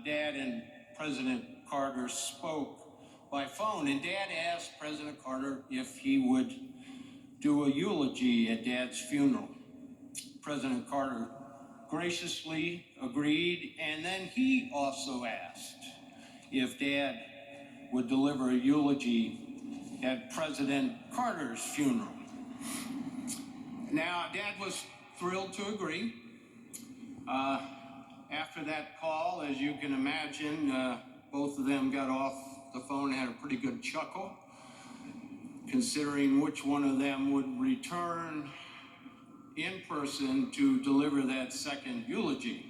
Dad and President Carter spoke by phone, and Dad asked President Carter if he would do a eulogy at Dad's funeral. President Carter graciously agreed, and then he also asked if Dad would deliver a eulogy at President Carter's funeral. Now, Dad was thrilled to agree. After that call, as you can imagine, both of them got off the phone and had a pretty good chuckle, considering which one of them would return in person to deliver that second eulogy.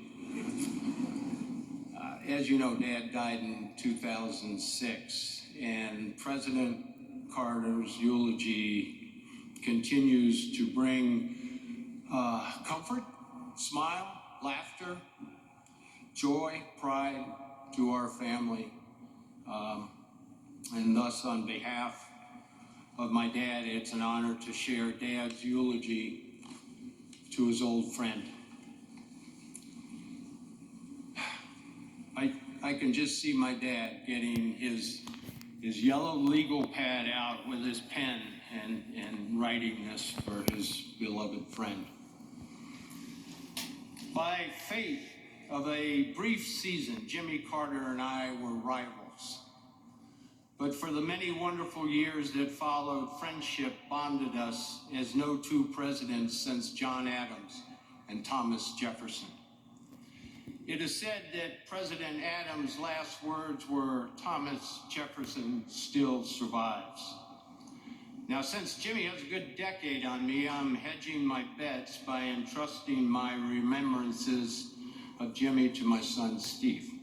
As you know, Dad died in 2006, and President Carter's eulogy continues to bring comfort, smile, laughter, joy, pride to our family. And thus, on behalf of my dad, it's an honor to share Dad's eulogy to his old friend. I can just see my dad getting his yellow legal pad out with his pen and writing this for his beloved friend. By fate of a brief season, Jimmy Carter and I were rivals. But for the many wonderful years that followed, friendship bonded us as no two presidents since John Adams and Thomas Jefferson. It is said that President Adams' last words were, "Thomas Jefferson still survives." Now, since Jimmy has a good decade on me, I'm hedging my bets by entrusting my remembrances of Jimmy to my son, Steve.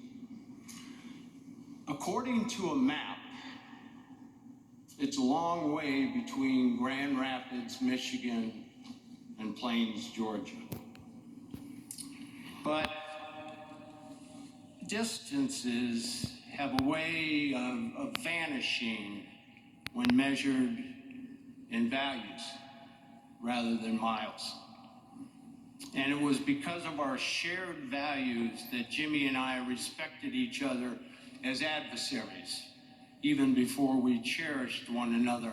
According to a map, it's a long way between Grand Rapids, Michigan, and Plains, Georgia. But distances have a way of vanishing when measured in values rather than miles. And it was because of our shared values that Jimmy and I respected each other as adversaries, even before we cherished one another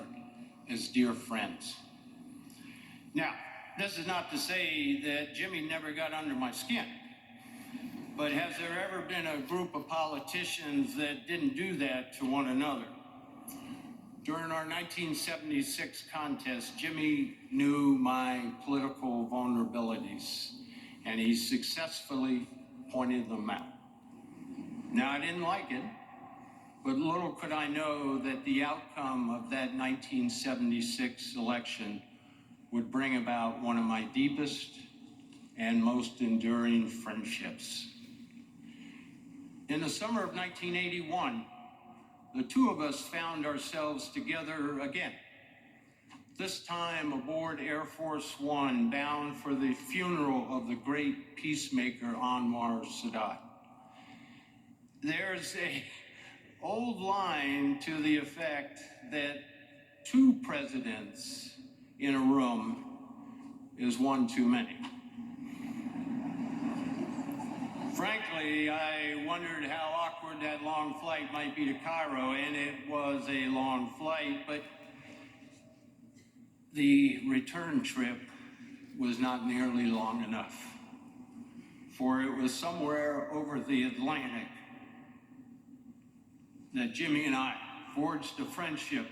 as dear friends. Now, this is not to say that Jimmy never got under my skin, but has there ever been a group of politicians that didn't do that to one another? During our 1976 contest, Jimmy knew my political vulnerabilities, and he successfully pointed them out. Now, I didn't like it, but little could I know that the outcome of that 1976 election would bring about one of my deepest and most enduring friendships. In the summer of 1981, the two of us found ourselves together again, this time aboard Air Force One, bound for the funeral of the great peacemaker Anwar Sadat. There's an old line to the effect that two presidents in a room is one too many. Frankly, I wondered how awkward that long flight might be to Cairo, and it was a long flight, but the return trip was not nearly long enough, for it was somewhere over the Atlantic that Jimmy and I forged a friendship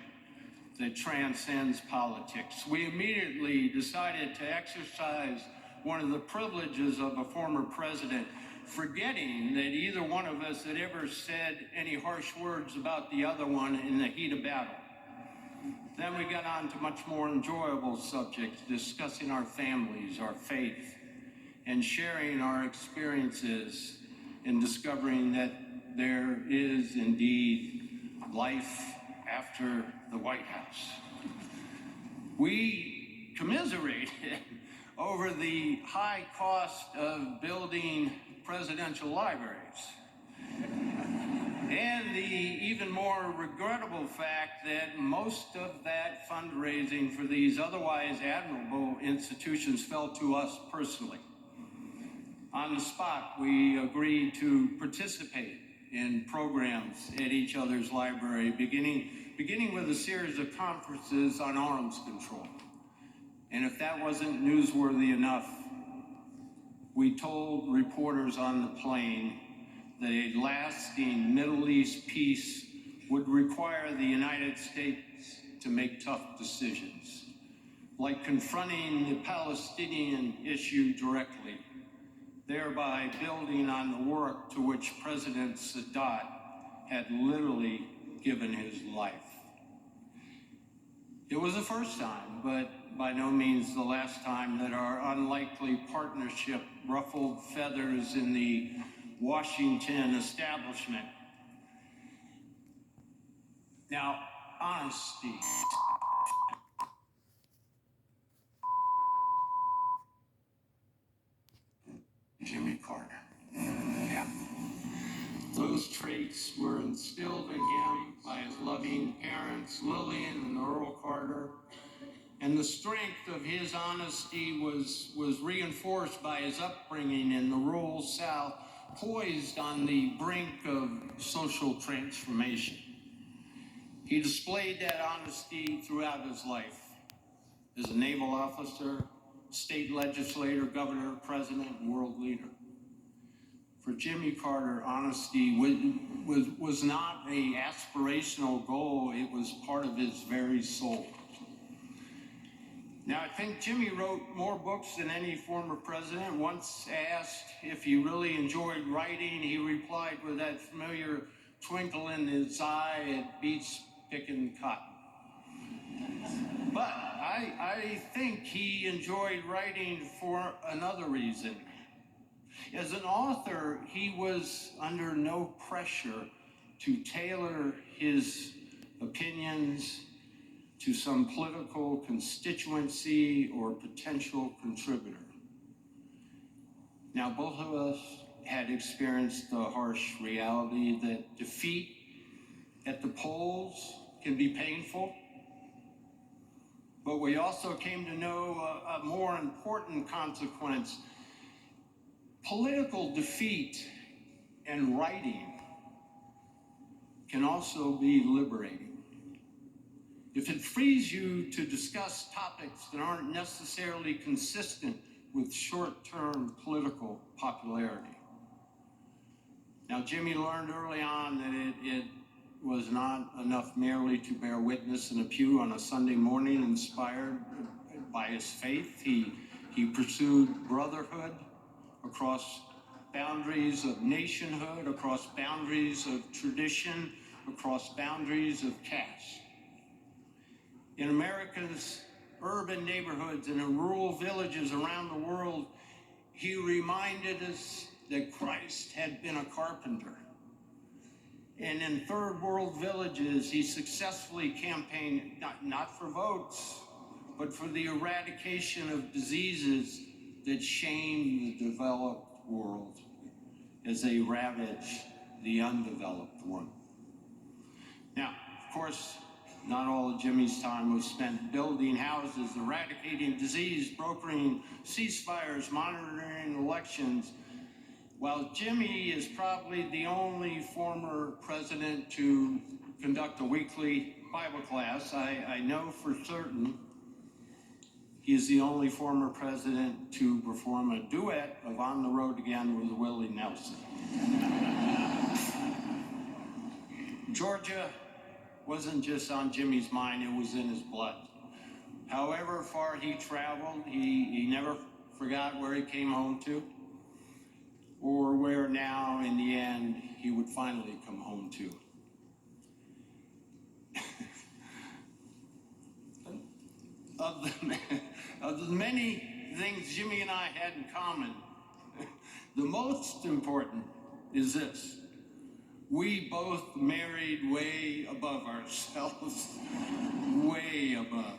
that transcends politics. We immediately decided to exercise one of the privileges of a former president, forgetting that either one of us had ever said any harsh words about the other one in the heat of battle. Then we got on to much more enjoyable subjects, discussing our families, our faith, and sharing our experiences in discovering that there is indeed life after the White House. We commiserated over the high cost of building presidential libraries and the even more regrettable fact that most of that fundraising for these otherwise admirable institutions fell to us personally. On the spot, we agreed to participate in programs at each other's library, beginning with a series of conferences on arms control. And if that wasn't newsworthy enough, we told reporters on the plane that a lasting Middle East peace would require the United States to make tough decisions, like confronting the Palestinian issue directly, thereby building on the work to which President Sadat had literally given his life. It was the first time, but by no means the last time, that our unlikely partnership ruffled feathers in the Washington establishment. Now, honesty. Jimmy Carter. Yeah. Those traits were instilled in him by his loving parents, Lillian and Earl Carter. And the strength of his honesty was reinforced by his upbringing in the rural South, poised on the brink of social transformation. He displayed that honesty throughout his life as a naval officer, state legislator, governor, president, and world leader. For Jimmy Carter, honesty was not an aspirational goal, it was part of his very soul. Now, I think Jimmy wrote more books than any former president. Once asked if he really enjoyed writing, he replied with that familiar twinkle in his eye, "It beats picking cotton." But I think he enjoyed writing for another reason. As an author, he was under no pressure to tailor his opinions to some political constituency or potential contributor. Now, both of us had experienced the harsh reality that defeat at the polls can be painful, but we also came to know a more important consequence. Political defeat and writing can also be liberating. If it frees you to discuss topics that aren't necessarily consistent with short-term political popularity. Now, Jimmy learned early on that it was not enough merely to bear witness in a pew on a Sunday morning inspired by his faith. He pursued brotherhood across boundaries of nationhood, across boundaries of tradition, across boundaries of caste. In America's urban neighborhoods and in rural villages around the world, he reminded us that Christ had been a carpenter. And in third world villages, he successfully campaigned not for votes, but for the eradication of diseases that shame the developed world as they ravage the undeveloped one. Now, of course, not all of Jimmy's time was spent building houses, eradicating disease, brokering ceasefires, monitoring elections. While Jimmy is probably the only former president to conduct a weekly Bible class, I know for certain he is the only former president to perform a duet of On the Road Again with Willie Nelson. Georgia wasn't just on Jimmy's mind, it was in his blood. However far he traveled, he never forgot where he came home to, or where now, in the end, he would finally come home to. Of the many things Jimmy and I had in common, the most important is this. We both married way above ourselves, way above.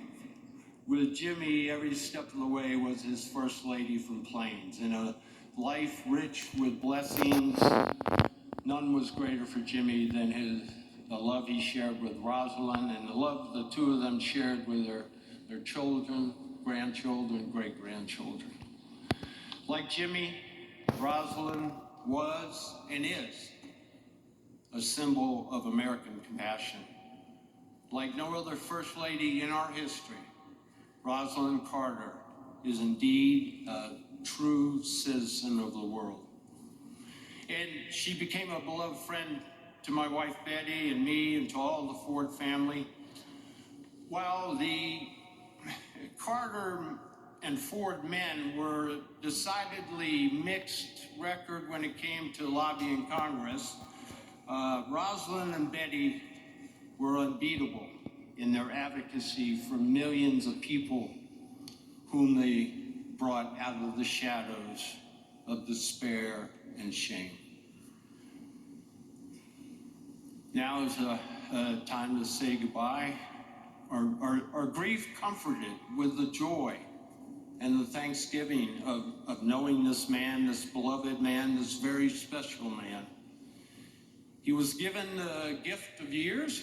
With Jimmy, every step of the way was his first lady from Plains. In a life rich with blessings, none was greater for Jimmy than the love he shared with Rosalind and the love the two of them shared with their children, grandchildren, great-grandchildren. Like Jimmy, Rosalind was and is a symbol of American compassion. Like no other First Lady in our history, Rosalind Carter is indeed a true citizen of the world. And she became a beloved friend to my wife Betty and me and to all the Ford family. While the Carter and Ford men were decidedly mixed record when it came to lobbying Congress, Rosalind and Betty were unbeatable in their advocacy for millions of people whom they brought out of the shadows of despair and shame. Now is a time to say goodbye. Our grief comforted with the joy and the thanksgiving of knowing this man, this beloved man, this very special man. He was given the gift of years,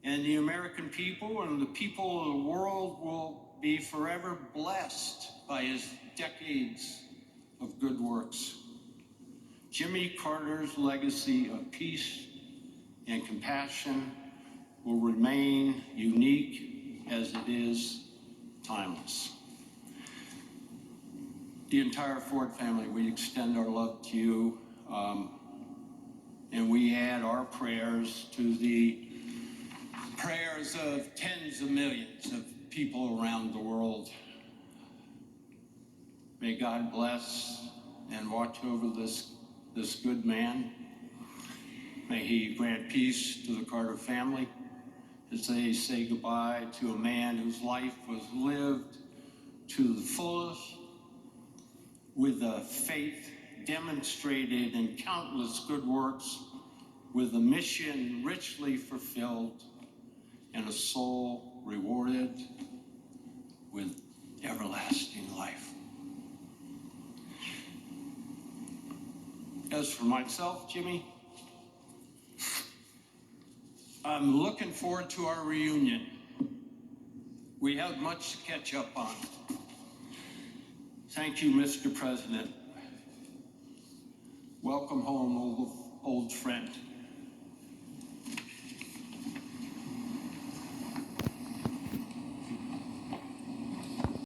and the American people and the people of the world will be forever blessed by his decades of good works. Jimmy Carter's legacy of peace and compassion will remain unique as it is timeless. The entire Ford family, we extend our love to you, and we add our prayers to the prayers of tens of millions of people around the world. May God bless and watch over this good man. May he grant peace to the Carter family as they say goodbye to a man whose life was lived to the fullest, with a faith demonstrated in countless good works, with a mission richly fulfilled, and a soul rewarded with everlasting life. As for myself, Jimmy, I'm looking forward to our reunion. We have much to catch up on. Thank you, Mr. President. Welcome home, old friend.